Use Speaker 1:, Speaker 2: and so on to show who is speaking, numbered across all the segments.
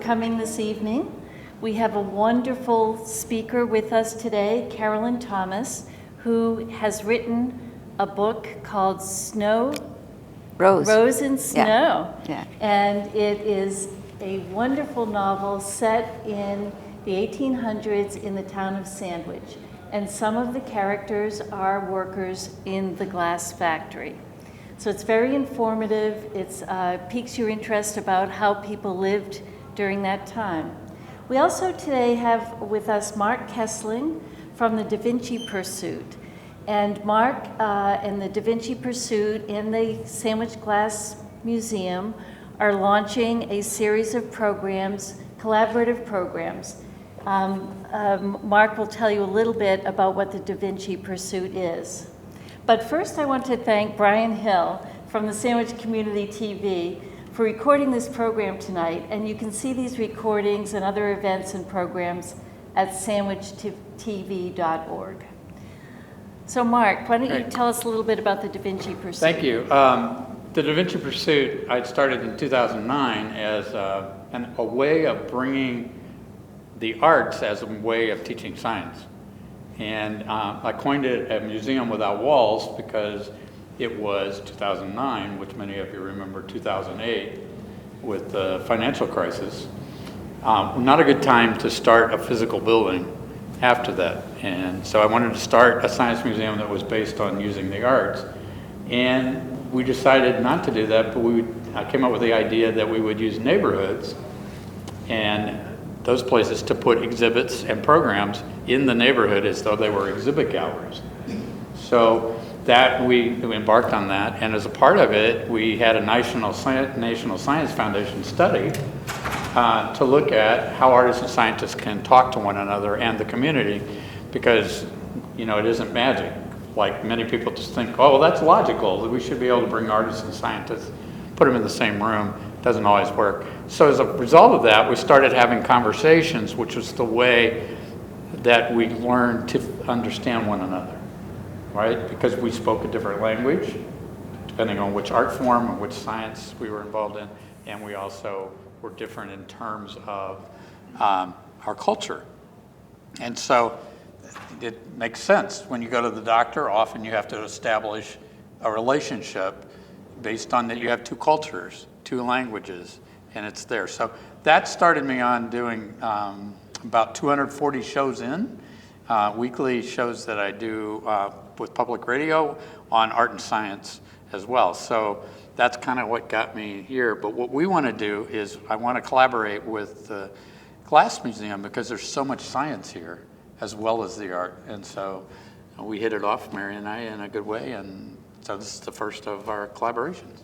Speaker 1: coming this evening. We have a wonderful speaker with us today, Carolyn Thomas, who has written a book called Rose and Snow.
Speaker 2: Yeah.
Speaker 1: And it is a wonderful novel set in the 1800s in the town of Sandwich. And some of the characters are workers in the glass factory. So it's very informative. It piques your interest about how people lived during that time. We also today have with us Mark Kesling from the daVinci Pursuit. And Mark and the daVinci Pursuit in the Sandwich Glass Museum are launching a series of programs, collaborative programs. Mark will tell you a little bit about what the daVinci Pursuit is. But first I want to thank Brian Hill from the Sandwich Community TV for recording this program tonight. And you can see these recordings and other events and programs at sandwichtv.org. So Mark, why don't you tell us a little bit about the daVinci Pursuit?
Speaker 3: Thank you. The daVinci Pursuit, I started in 2009 as a way of bringing the arts as a way of teaching science. And I coined it a museum without walls because it was 2009, which many of you remember 2008 with the financial crisis. Not a good time to start a physical building after that. And so I wanted to start a science museum that was based on using the arts. And we decided not to do that, but I came up with the idea that we would use neighborhoods and those places to put exhibits and programs in the neighborhood as though they were exhibit galleries. So that we embarked on that, and as a part of it, we had a National Science Foundation study to look at how artists and scientists can talk to one another and the community, because it isn't magic. Like many people just think, oh, well, that's logical, that we should be able to bring artists and scientists, put them in the same room. Doesn't always work. So as a result of that, we started having conversations, which was the way that we learned to understand one another, right? Because we spoke a different language, depending on which art form and which science we were involved in, and we also were different in terms of our culture. And so it makes sense. When you go to the doctor, often you have to establish a relationship based on that you have two cultures, two languages, and it's there. So that started me on doing about 240 shows weekly shows that I do with public radio on art and science as well. So that's kind of what got me here. But what we want to do is I want to collaborate with the Glass Museum because there's so much science here as well as the art. And so we hit it off, Mary and I, in a good way. And so this is the first of our collaborations.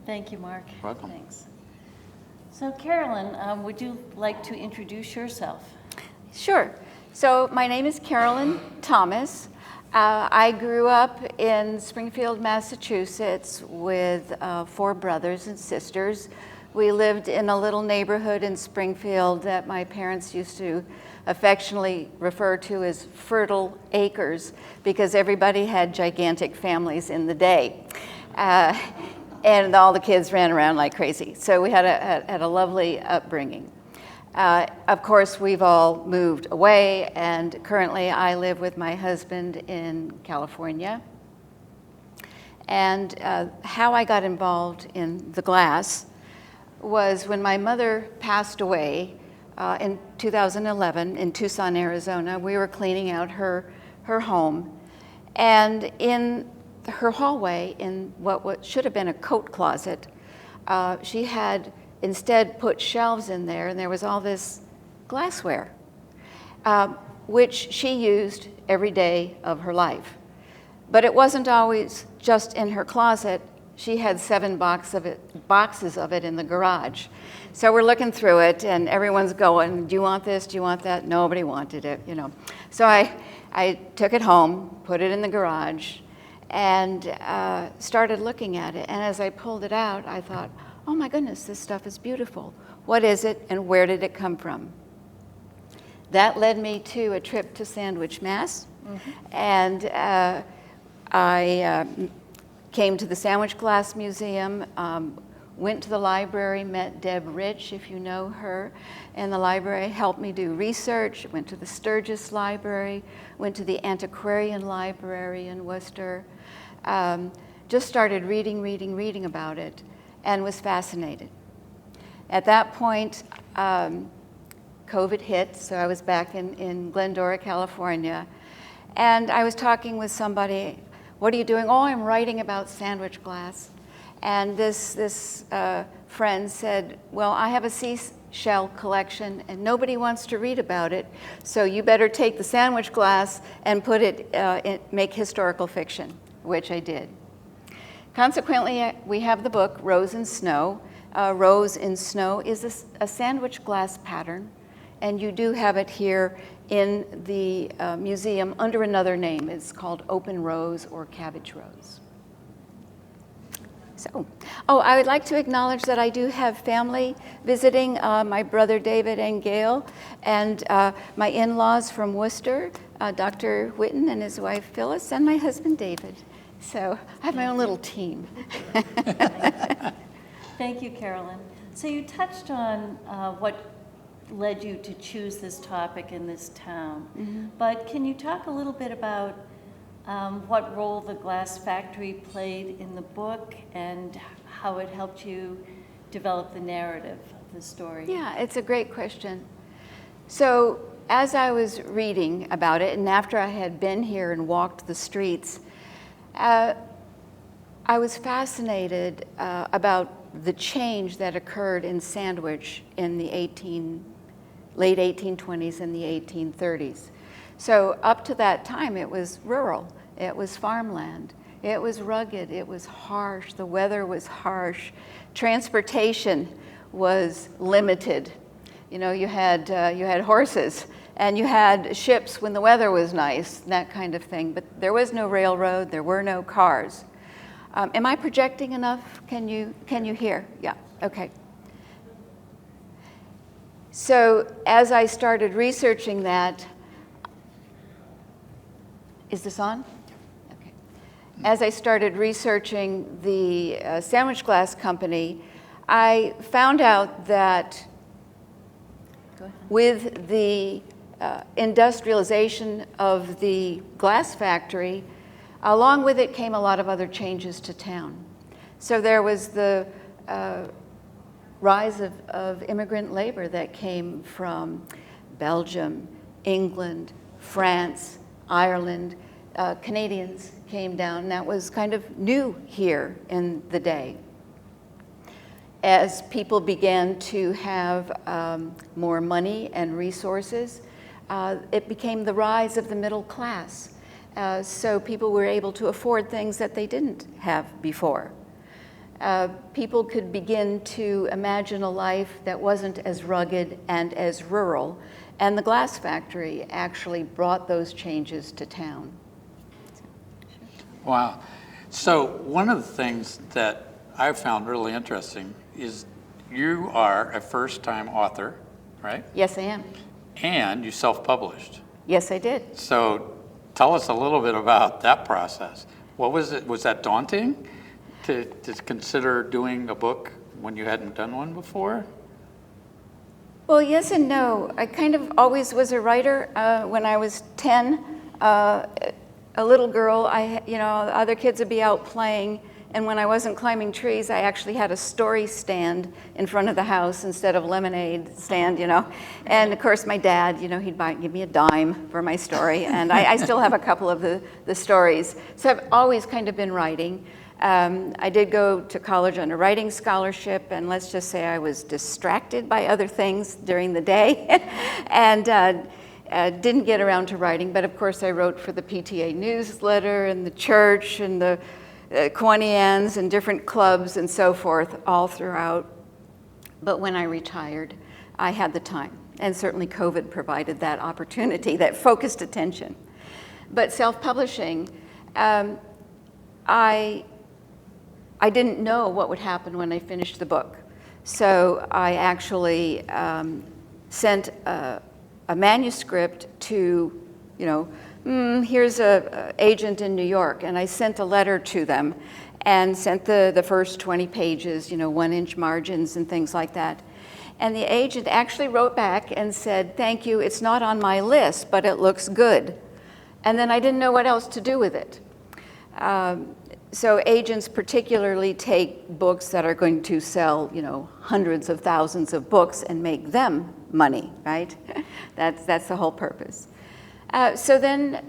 Speaker 1: Thank you, Mark.
Speaker 3: Welcome.
Speaker 1: Thanks. So Carolyn, would you like to introduce yourself?
Speaker 2: Sure. So my name is Carolyn Thomas. I grew up in Springfield, Massachusetts with 4 brothers and sisters. We lived in a little neighborhood in Springfield that my parents used to affectionately refer to as fertile acres because everybody had gigantic families in the day. And all the kids ran around like crazy. So we had a lovely upbringing. Of course, we've all moved away, and currently I live with my husband in California. And how I got involved in the glass was when my mother passed away in 2011 in Tucson, Arizona. We were cleaning out her home, and in her hallway, in what should have been a coat closet, she had instead put shelves in there, and there was all this glassware, which she used every day of her life. But it wasn't always just in her closet. She had 7 boxes of it in the garage. So we're looking through it, and everyone's going, do you want this? Do you want that? Nobody wanted it, So I took it home, put it in the garage, and started looking at it. And as I pulled it out, I thought, oh my goodness, this stuff is beautiful. What is it, and where did it come from? That led me to a trip to Sandwich, Mass. And I came to the Sandwich Glass Museum. went to the library, met Deb Rich, if you know her, and the library helped me do research, went to the Sturgis Library, went to the Antiquarian Library in Worcester, just started reading about it, and was fascinated. At that point, COVID hit, so I was back in Glendora, California, and I was talking with somebody, what are you doing? Oh, I'm writing about sandwich glass. And this friend said, well, I have a seashell collection and nobody wants to read about it, so you better take the sandwich glass and put it, make historical fiction, which I did. Consequently, we have the book, Rose in Snow. Rose in Snow is a sandwich glass pattern, and you do have it here in the museum under another name. It's called Open Rose or Cabbage Rose. So, I would like to acknowledge that I do have family visiting, my brother David and Gail, and my in-laws from Worcester, Dr. Whitten and his wife Phyllis, and my husband David. So I have my own little team.
Speaker 1: Thank you, Carolyn. So you touched on what led you to choose this topic in this town, but can you talk a little bit about what role the glass factory played in the book and how it helped you develop the narrative of the story?
Speaker 2: Yeah, it's a great question. So as I was reading about it, and after I had been here and walked the streets, I was fascinated about the change that occurred in Sandwich in the late 1820s and the 1830s. So up to that time, it was rural, it was farmland, it was rugged, it was harsh, the weather was harsh, transportation was limited. You know, you had horses, and you had ships when the weather was nice, that kind of thing, but there was no railroad, there were no cars. Am I projecting enough? Can you hear? Yeah, okay. So as I started researching that, is this on? Okay. As I started researching the sandwich glass company, I found out that with the industrialization of the glass factory, along with it came a lot of other changes to town. So there was the rise of immigrant labor that came from Belgium, England, France, Ireland. Canadians came down, and that was kind of new here in the day. As people began to have more money and resources, it became the rise of the middle class. So people were able to afford things that they didn't have before. People could begin to imagine a life that wasn't as rugged and as rural, and the glass factory actually brought those changes to town.
Speaker 3: Wow. So one of the things that I found really interesting is you are a first-time author, right?
Speaker 2: Yes, I am.
Speaker 3: And you self-published.
Speaker 2: Yes, I did.
Speaker 3: So tell us a little bit about that process. What was it? Was that daunting to consider doing a book when you hadn't done one before?
Speaker 2: Well, yes and no. I kind of always was a writer. When I was 10, a little girl, other kids would be out playing, and when I wasn't climbing trees, I actually had a story stand in front of the house instead of lemonade stand, And of course, my dad, he'd give me a dime for my story, and I still have a couple of the stories. So I've always kind of been writing. I did go to college on a writing scholarship, and let's just say I was distracted by other things during the day, and didn't get around to writing. But of course, I wrote for the PTA newsletter and the church and the Kiwanians and different clubs and so forth all throughout. But when I retired, I had the time, and certainly COVID provided that opportunity, that focused attention. But self-publishing, I didn't know what would happen when I finished the book. So I actually sent a manuscript to, here's a agent in New York, and I sent a letter to them and sent the first 20 pages, 1-inch margins and things like that. And the agent actually wrote back and said, "Thank you, it's not on my list, but it looks good." And then I didn't know what else to do with it. So agents particularly take books that are going to sell, hundreds of thousands of books and make them money, right? That's the whole purpose. So then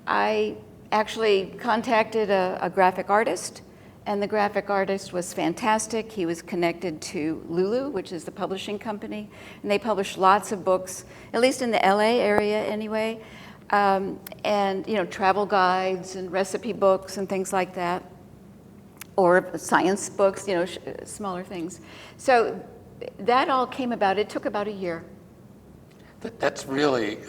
Speaker 2: I actually contacted a graphic artist, and the graphic artist was fantastic. He was connected to Lulu, which is the publishing company, and they publish lots of books, at least in the LA area anyway, and travel guides and recipe books and things like that, or science books, smaller things. So that all came about. It took about a year.
Speaker 3: That's really,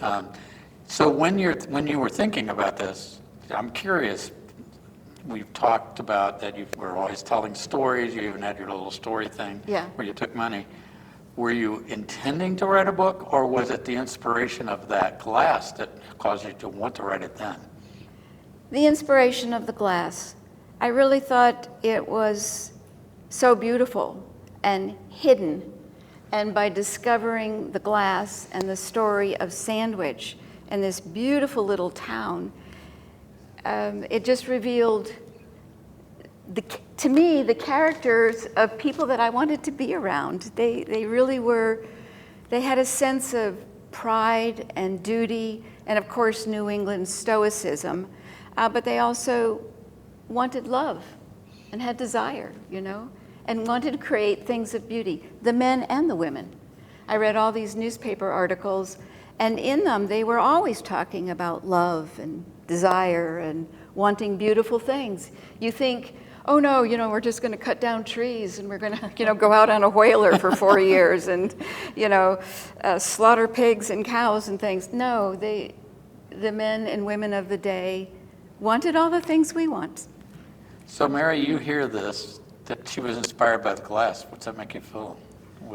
Speaker 3: so when you were thinking about this, I'm curious, we've talked about that you were always telling stories, you even had your little story thing where you took money. Were you intending to write a book, or was it the inspiration of that glass that caused you to want to write it then?
Speaker 2: The inspiration of the glass. I really thought it was so beautiful and hidden. And by discovering the glass and the story of Sandwich and this beautiful little town, it just revealed, to me, the characters of people that I wanted to be around. They really were, they had a sense of pride and duty, and of course New England stoicism, but they also wanted love and had desire, and wanted to create things of beauty, the men and the women. I read all these newspaper articles, and in them they were always talking about love and desire and wanting beautiful things. You think, oh no, we're just going to cut down trees and we're going to, go out on a whaler for 4 years and, slaughter pigs and cows and things. No, the men and women of the day wanted all the things we want.
Speaker 3: So Mary, you hear this, that she was inspired by the glass. What's that make you feel?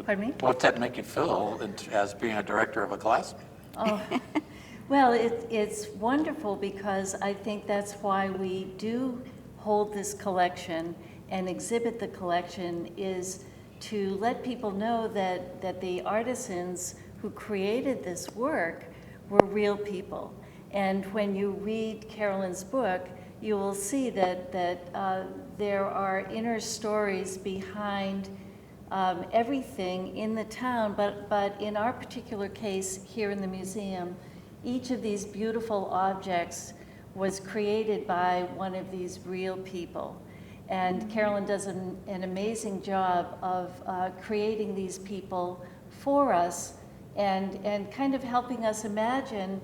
Speaker 1: Pardon me?
Speaker 3: What's that make you feel as being a director of a glass?
Speaker 1: Oh, well, it's wonderful because I think that's why we do hold this collection and exhibit the collection, is to let people know that the artisans who created this work were real people. And when you read Carolyn's book, you will see that there are inner stories behind everything in the town, but in our particular case here in the museum, each of these beautiful objects was created by one of these real people. And Carolyn does an amazing job of creating these people for us and kind of helping us imagine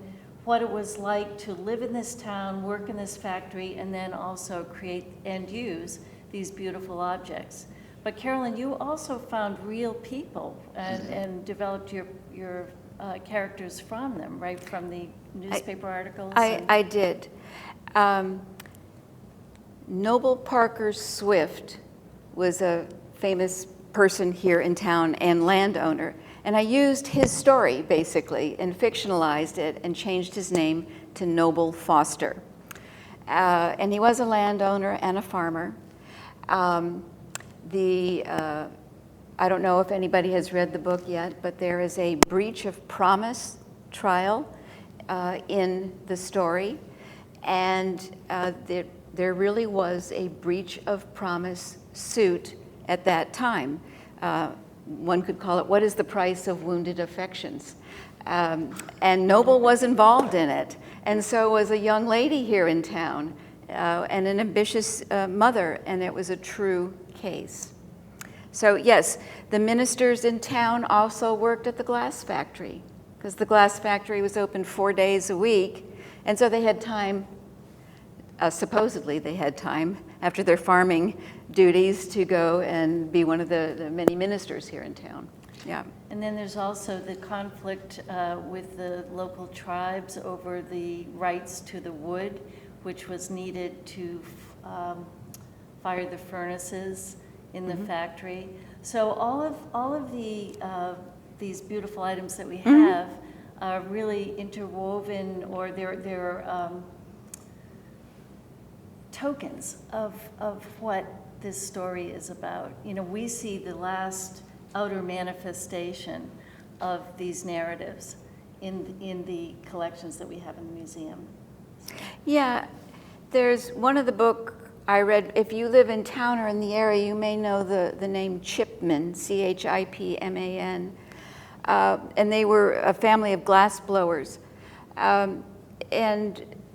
Speaker 1: what it was like to live in this town, work in this factory, and then also create and use these beautiful objects. But Carolyn, you also found real people and developed your characters from them, right? From the newspaper articles?
Speaker 2: I did. Noble Parker Swift was a famous person here in town and landowner. And I used his story, basically, and fictionalized it and changed his name to Noble Foster. And he was a landowner and a farmer. I don't know if anybody has read the book yet, but there is a breach of promise trial in the story. And there really was a breach of promise suit at that time. One could call it, what is the price of wounded affections? And Noble was involved in it, and so was a young lady here in town, and an ambitious mother, and it was a true case. So yes, the ministers in town also worked at the glass factory, because the glass factory was open 4 days a week, and so they had time, supposedly they had time, after their farming duties, to go and be one of the many ministers here in town. Yeah.
Speaker 1: And then there's also the conflict with the local tribes over the rights to the wood, which was needed to fire the furnaces in the factory. So all of these beautiful items that we have really interwoven, or they're tokens of what this story is about. You know, we see the last outer manifestation of these narratives in the collections that we have in the museum.
Speaker 2: Yeah, there's one of the book I read, if you live in town or in the area, you may know the name Chipman, Chipman. And they were a family of glass blowers. And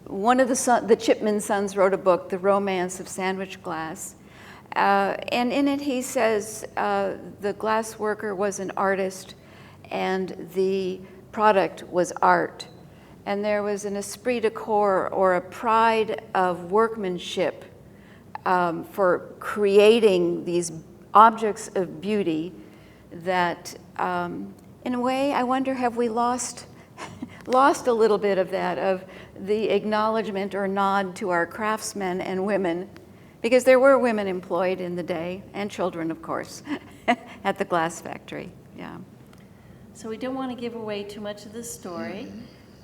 Speaker 2: one of the Chipman sons wrote a book, The Romance of Sandwich Glass. And in it he says the glass worker was an artist and the product was art. And there was an esprit de corps, or a pride of workmanship, for creating these objects of beauty that, in a way, I wonder, have we lost a little bit of that, of the acknowledgement or nod to our craftsmen and women, because there were women employed in the day, and children, of course, at the glass factory. Yeah.
Speaker 1: So we don't want to give away too much of the story,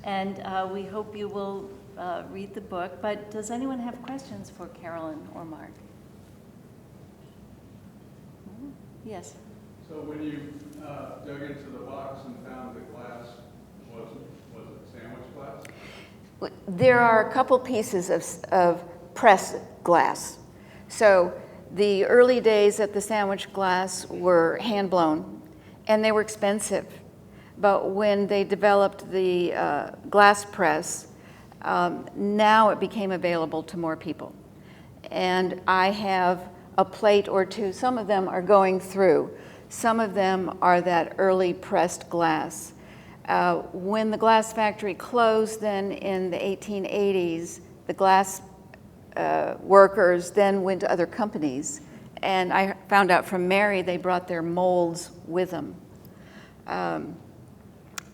Speaker 1: and we hope you will read the book. But does anyone have questions for Carolyn or Mark? Yes.
Speaker 4: So when you dug into the box and found the glass, was it sandwich glass?
Speaker 2: There are a couple pieces of pressed glass. So the early days at the sandwich glass were hand blown, and they were expensive. But when they developed the glass press, now it became available to more people. And I have a plate or two. Some of them are going through. Some of them are that early pressed glass. When the glass factory closed then in the 1880s, the glass workers then went to other companies. And I found out from Mary they brought their molds with them.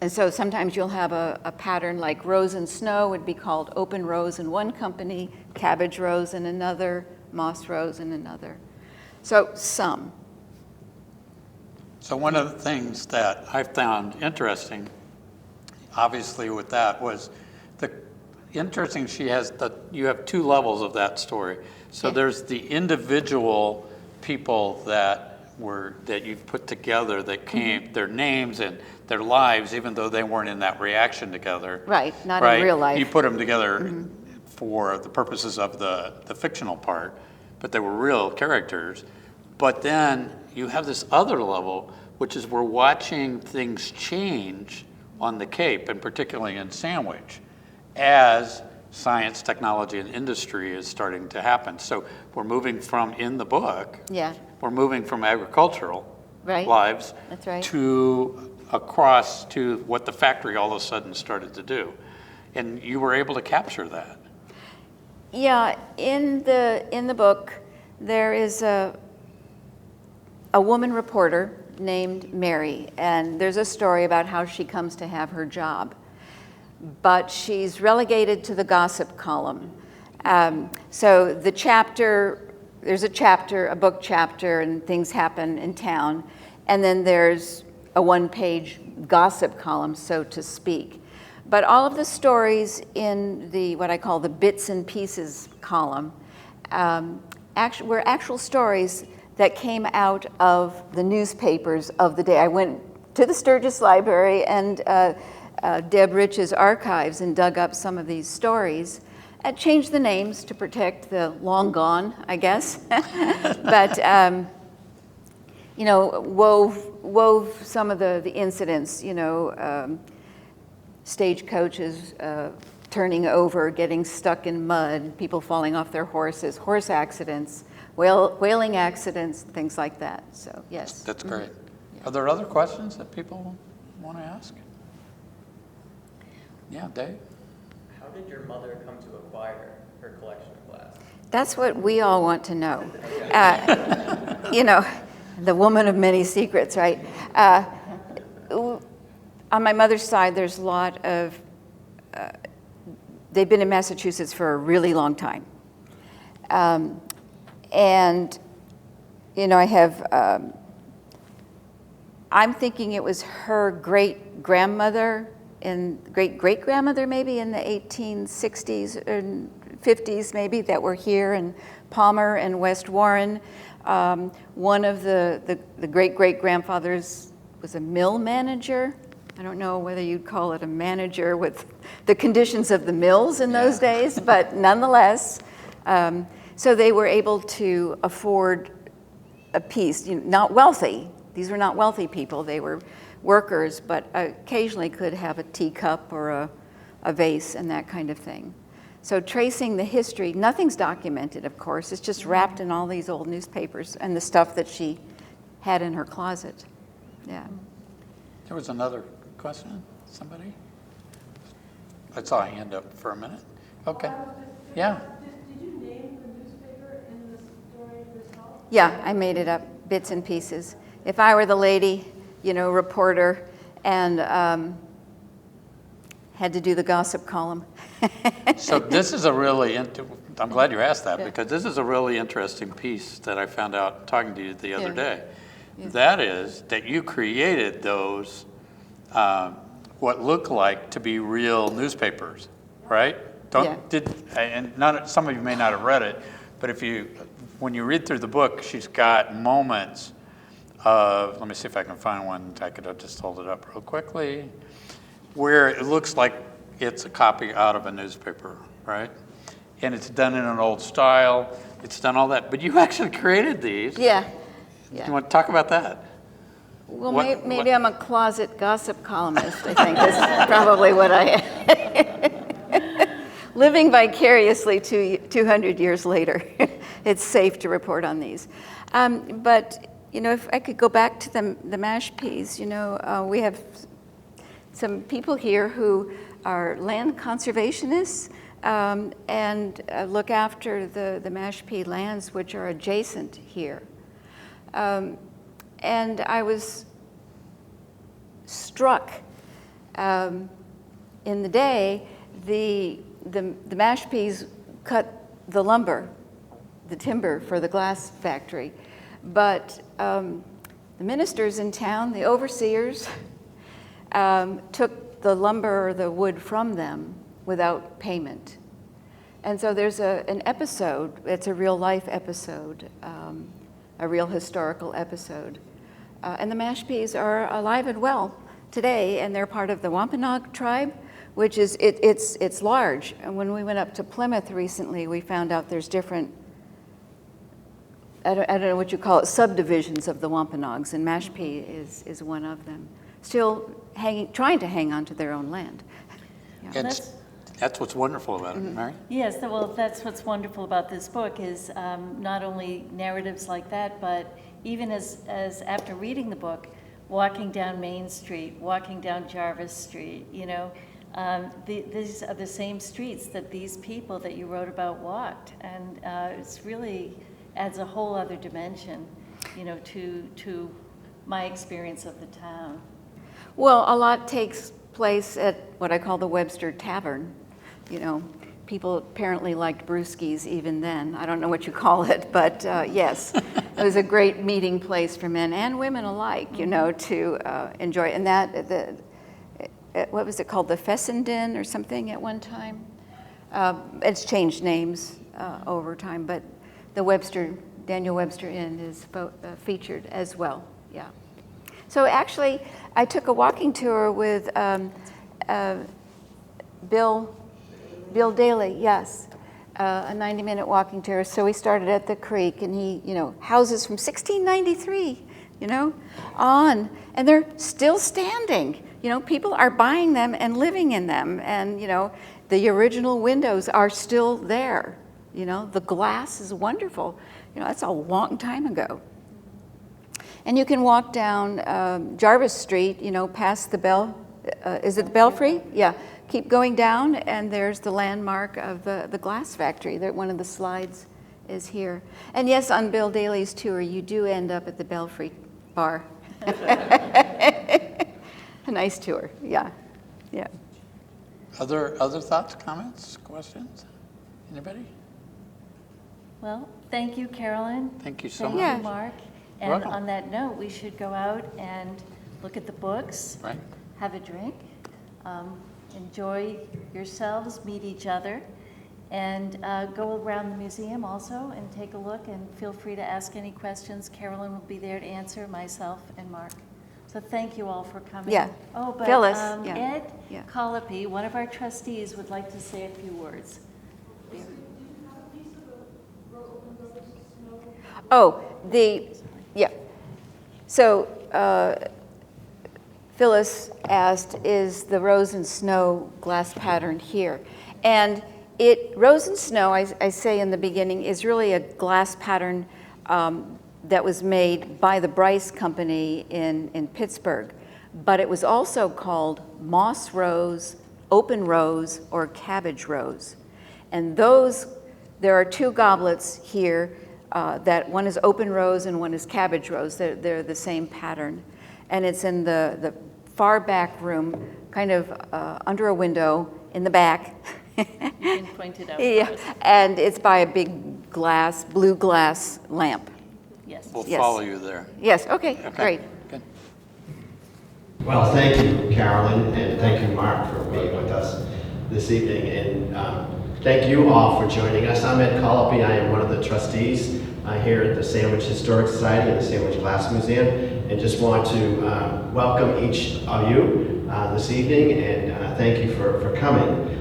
Speaker 2: And so sometimes you'll have a pattern like rose and snow would be called open rose in one company, cabbage rose in another, moss rose in another. So some.
Speaker 3: So one of the things that I found interesting, obviously with that, was you have two levels of that story. So there's the individual people that you've put together that came, their names and their lives, even though they weren't in that reaction together.
Speaker 2: Right, not in real life.
Speaker 3: You put them together for the purposes of the fictional part, but they were real characters. But then you have this other level, which is we're watching things change on the Cape, and particularly in Sandwich, as science, technology, and industry is starting to happen. So we're moving from, in the book, we're moving from agricultural lives
Speaker 2: That's right.
Speaker 3: to across to what the factory all of a sudden started to do. And you were able to capture that.
Speaker 2: Yeah, in the book, there is a woman reporter named Mary, and there's a story about how she comes to have her job. But she's relegated to the gossip column. So there's a book chapter, and things happen in town, and then there's a one-page gossip column, so to speak. But all of the stories in what I call the bits and pieces column were actual stories that came out of the newspapers of the day. I went to the Sturgis Library and Deb Rich's archives and dug up some of these stories. I changed the names to protect the long gone, I guess. But wove some of the incidents, stagecoaches turning over, getting stuck in mud, people falling off their horses, horse accidents, whaling accidents, things like that. So, yes.
Speaker 3: That's great. Are there other questions that people want to ask? Yeah, Dave?
Speaker 5: How did your mother come to acquire her collection of glass?
Speaker 2: That's what we all want to know. The woman of many secrets, right? On my mother's side, there's a lot of, they've been in Massachusetts for a really long time. I have, I'm thinking it was her great-grandmother in great-great-grandmother maybe in the 1860s and 50s maybe that were here in Palmer and West Warren. One of the great-great-grandfathers was a mill manager. I don't know whether you'd call it a manager with the conditions of the mills in those days, but nonetheless. So they were able to afford a piece, not wealthy. These were not wealthy people. They were workers, but occasionally could have a teacup or a vase and that kind of thing. So tracing the history, nothing's documented, of course. It's just wrapped in all these old newspapers and the stuff that she had in her closet. Yeah.
Speaker 3: There was another question, somebody? I saw a hand up for a minute. Okay. Yeah.
Speaker 6: Did you name the newspaper in the story yourself?
Speaker 2: Yeah, I made it up, bits and pieces. If I were the lady, reporter, and had to do the gossip column.
Speaker 3: So this is a really, I'm glad you asked that, because this is a really interesting piece that I found out talking to you the other day. Yeah. That is that you created those, what look like to be real newspapers, right? Some of you may not have read it, but when you read through the book, she's got moments of, let me see if I can find one. I could have just hold it up real quickly, where it looks like it's a copy out of a newspaper, right? And it's done in an old style. It's done all that, but you actually created these.
Speaker 2: Yeah.
Speaker 3: You want to talk about that?
Speaker 2: Well, maybe I'm a closet gossip columnist, I think is probably what I am. Living vicariously 200 years later, it's safe to report on these. But, if I could go back to the mash peas, we have some people here who are land conservationists and look after the mash pea lands which are adjacent here. And I was struck in the day, the mash peas cut the lumber, the timber for the glass factory. But the ministers in town, the overseers, took the lumber or the wood from them without payment. And so there's an episode, it's a real life episode, a real historical episode. And the mash peas are alive and well today, and they're part of the Wampanoag tribe, which is, it's large. And when we went up to Plymouth recently, we found out there's different, I don't know what you call it, subdivisions of the Wampanoags, and mash pea is one of them. Still trying to hang on to their own land. Yeah.
Speaker 3: And that's what's wonderful about it, Mary?
Speaker 1: Yes, well, that's what's wonderful about this book is not only narratives like that, but even as after reading the book, walking down Main Street, walking down Jarvis Street, these are the same streets that these people that you wrote about walked, and it's really adds a whole other dimension, to my experience of the town.
Speaker 2: Well, a lot takes place at what I call the Webster Tavern. People apparently liked brewskis even then. I don't know what you call it, but yes, it was a great meeting place for men and women alike, to enjoy. And that, what was it called, the Fessenden or something at one time? It's changed names over time, but the Daniel Webster Inn is featured as well, yeah. So actually, I took a walking tour with Bill Daly, yes, a 90-minute walking tour. So we started at the creek, and he, houses from 1693, on, and they're still standing. People are buying them and living in them, and the original windows are still there. The glass is wonderful. That's a long time ago. And you can walk down Jarvis Street, past the is it the Belfry? Yeah. Keep going down, and there's the landmark of the glass factory. One of the slides is here. And yes, on Bill Daly's tour, you do end up at the Belfry bar. A nice tour, yeah.
Speaker 3: Other thoughts, comments, questions? Anybody?
Speaker 1: Well, thank you, Carolyn.
Speaker 3: Thank you so
Speaker 1: much.
Speaker 2: much.
Speaker 1: Thank you, Mark. And
Speaker 3: welcome.
Speaker 1: On that note, we should go out and look at the books,
Speaker 3: Right.
Speaker 1: have a drink, enjoy yourselves, meet each other, and go around the museum also and take a look, and feel free to ask any questions. Carolyn will be there to answer, myself and Mark. So thank you all for coming.
Speaker 2: Yeah.
Speaker 1: Oh, but
Speaker 2: Phyllis, yeah.
Speaker 1: Ed
Speaker 2: Yeah.
Speaker 1: Colopy, one of our trustees, would like to say a few words.
Speaker 2: Oh, yeah. So Phyllis asked, is the rose and snow glass pattern here? And rose and snow, I say in the beginning, is really a glass pattern that was made by the Bryce Company in Pittsburgh. But it was also called moss rose, open rose, or cabbage rose. And there are two goblets here that one is open rose and one is cabbage rose. They're the same pattern. And it's in the far back room, kind of under a window in the back.
Speaker 1: You can point it out
Speaker 2: Yeah,
Speaker 1: for us.
Speaker 2: and it's by a big blue glass lamp.
Speaker 1: Yes.
Speaker 7: We'll
Speaker 2: Yes.
Speaker 7: follow you there.
Speaker 2: Yes, okay, great.
Speaker 7: Good.
Speaker 8: Well, thank you, Carolyn, and thank you, Mark, for being with us this evening. And thank you all for joining us. I'm Ed Colopy. I am one of the trustees here at the Sandwich Historic Society and the Sandwich Glass Museum, and just want to welcome each of you this evening, and thank you for coming.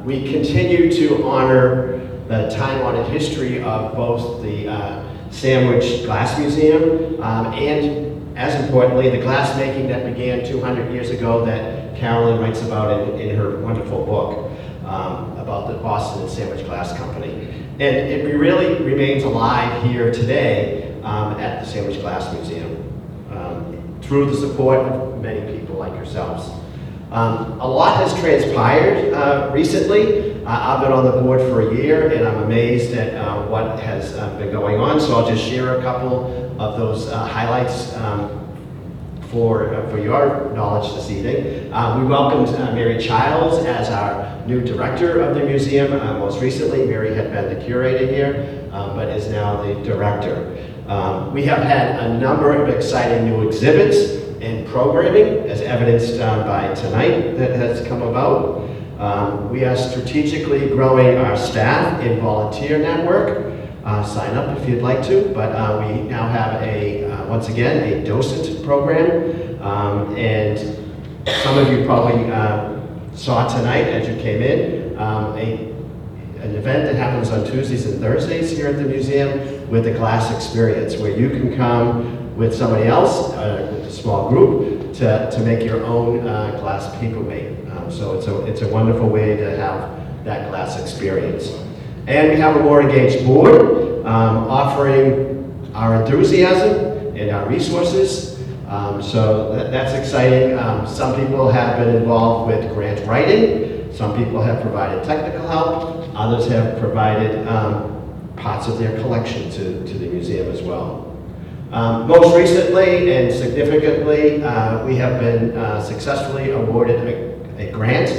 Speaker 8: We continue to honor the time-honored history of both the Sandwich Glass Museum and, as importantly, the glass making that began 200 years ago that Carolyn writes about in her wonderful book about the Boston and Sandwich Glass Company. And it really remains alive here today at the Sandwich Glass Museum through the support of many people like yourselves. A lot has transpired recently. I've been on the board for a year, and I'm amazed at what has been going on. So I'll just share a couple of those highlights for your knowledge this evening. We welcomed Mary Childs as our new director of the museum. Most recently, Mary had been the curator here, but is now the director. We have had a number of exciting new exhibits and programming, as evidenced by tonight, that has come about. We are strategically growing our staff and volunteer network. Sign up if you'd like to, but we now have once again, a docent program, and some of you probably saw tonight as you came in, an event that happens on Tuesdays and Thursdays here at the museum with a glass experience, where you can come with somebody else, with a small group, to make your own glass paperweight. So it's a wonderful way to have that glass experience. And we have a more engaged board, offering our enthusiasm and our resources. So that's exciting. Some people have been involved with grant writing. Some people have provided technical help. Others have provided parts of their collection to the museum as well. Most recently and significantly, we have been successfully awarded a grant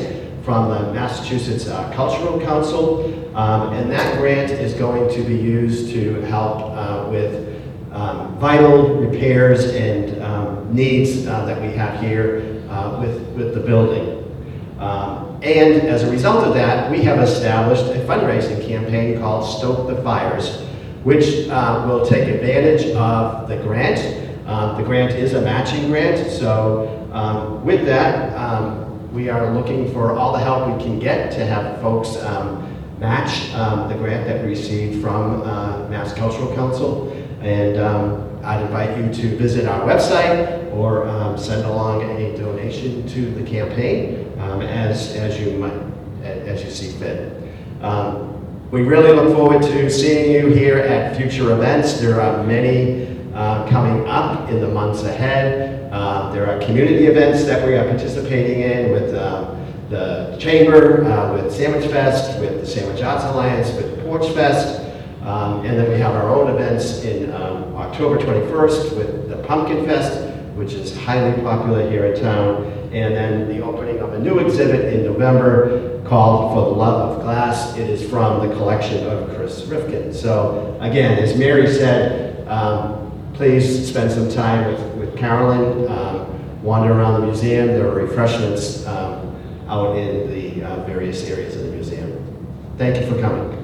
Speaker 8: from the Massachusetts Cultural Council, and that grant is going to be used to help with vital repairs and needs that we have here with the building. And as a result of that, we have established a fundraising campaign called Stoke the Fires, which will take advantage of the grant. The grant is a matching grant, so with that, we are looking for all the help we can get to have folks match the grant that we received from Mass Cultural Council. And I'd invite you to visit our website or send along a donation to the campaign as you see fit. We really look forward to seeing you here at future events. There are many coming up in the months ahead. There are community events that we are participating in with the Chamber, with Sandwich Fest, with the Sandwich Arts Alliance, with Porch Fest, and then we have our own events in October 21st with the Pumpkin Fest, which is highly popular here in town, and then the opening of a new exhibit in November called For the Love of Glass. It is from the collection of Chris Rifkin. So again, as Mary said, please spend some time with Carolyn, wander around the museum. There are refreshments out in the various areas of the museum. Thank you for coming.